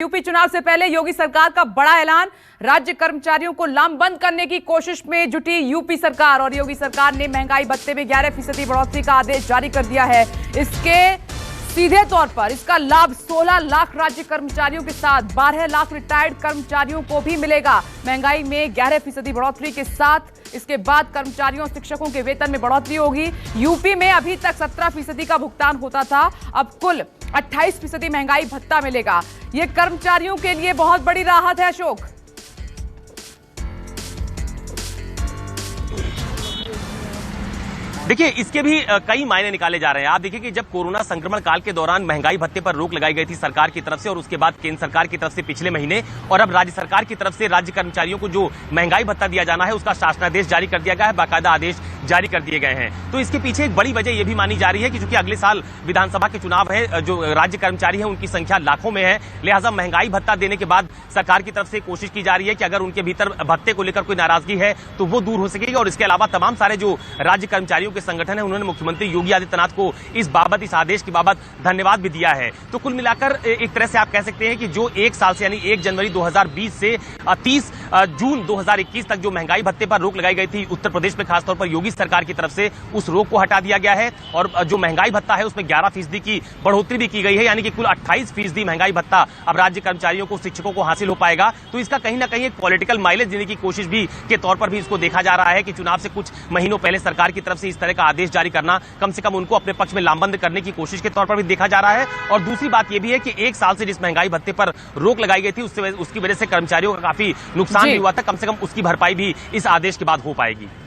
UP चुनाव से पहले योगी सरकार का बड़ा ऐलान। राज्य कर्मचारियों को लामबंद करने की कोशिश में जुटी यूपी सरकार और योगी सरकार ने महंगाई भत्ते में 11% बढ़ोतरी का आदेश जारी कर दिया है। इसके सीधे तौर पर इसका लाभ 16 लाख राज्य कर्मचारियों के साथ 12 लाख रिटायर्ड कर्मचारियों को भी मिलेगा। महंगाई में 11% बढ़ोतरी के साथ इसके बाद कर्मचारियों और शिक्षकों के वेतन में बढ़ोतरी होगी। यूपी में अभी तक 17% का भुगतान होता था, अब कुल 28% महंगाई भत्ता मिलेगा। यह कर्मचारियों के लिए बहुत बड़ी राहत है। अशोक, देखिए, इसके भी कई मायने निकाले जा रहे हैं। आप देखिए कि जब कोरोना संक्रमण काल के दौरान महंगाई भत्ते पर रोक लगाई गई थी सरकार की तरफ से, और उसके बाद केंद्र सरकार की तरफ से पिछले महीने, और अब राज्य सरकार की तरफ से राज्य कर्मचारियों को जो महंगाई भत्ता दिया जाना है उसका शासनादेश जारी कर दिया गया है, बाकायदा आदेश जारी कर दिए गए हैं। तो इसके पीछे एक बड़ी वजह यह भी मानी जा रही है कि चूंकि अगले साल विधानसभा के चुनाव है, जो राज्य कर्मचारी है उनकी संख्या लाखों में है, लिहाजा महंगाई भत्ता देने के बाद सरकार की तरफ से कोशिश की जा रही है कि अगर उनके भीतर भत्ते को लेकर कोई नाराजगी है तो वो दूर हो सकेगी। और इसके अलावा तमाम सारे जो राज्य कर्मचारियों के संगठन है उन्होंने मुख्यमंत्री योगी आदित्यनाथ को इस बाबत, इस आदेश की बाबत धन्यवाद भी दिया है। तो कुल मिलाकर एक तरह से आप कह सकते हैं कि जो एक साल से यानी 1 जनवरी 2020 से 30 जून 2021 तक जो महंगाई भत्ते पर रोक लगाई गई थी उत्तर प्रदेश में खासतौर पर योगी सरकार की तरफ से, उस रोक को हटा दिया गया है और जो महंगाई भत्ता है उसमें 11% की बढ़ोतरी भी की गई है, यानी कि कुल 28% महंगाई भत्ता अब राज्य कर्मचारियों को, शिक्षकों को हासिल हो पाएगा। तो इसका कहीं ना कहीं एक पॉलिटिकल माइलेज देने की कोशिश भी के तौर पर भी इसको देखा जा रहा है कि चुनाव से कुछ महीनों पहले सरकार की तरफ से इस तरह का आदेश जारी करना कम से कम उनको अपने पक्ष में लामबंद करने की कोशिश के तौर पर भी देखा जा रहा है। और दूसरी बात यह भी है कि एक साल से जिस महंगाई भत्ते पर रोक लगाई गई थी उसकी वजह से कर्मचारियों का काफी नुकसान भी हुआ था, कम से कम उसकी भरपाई भी इस आदेश के बाद हो पाएगी।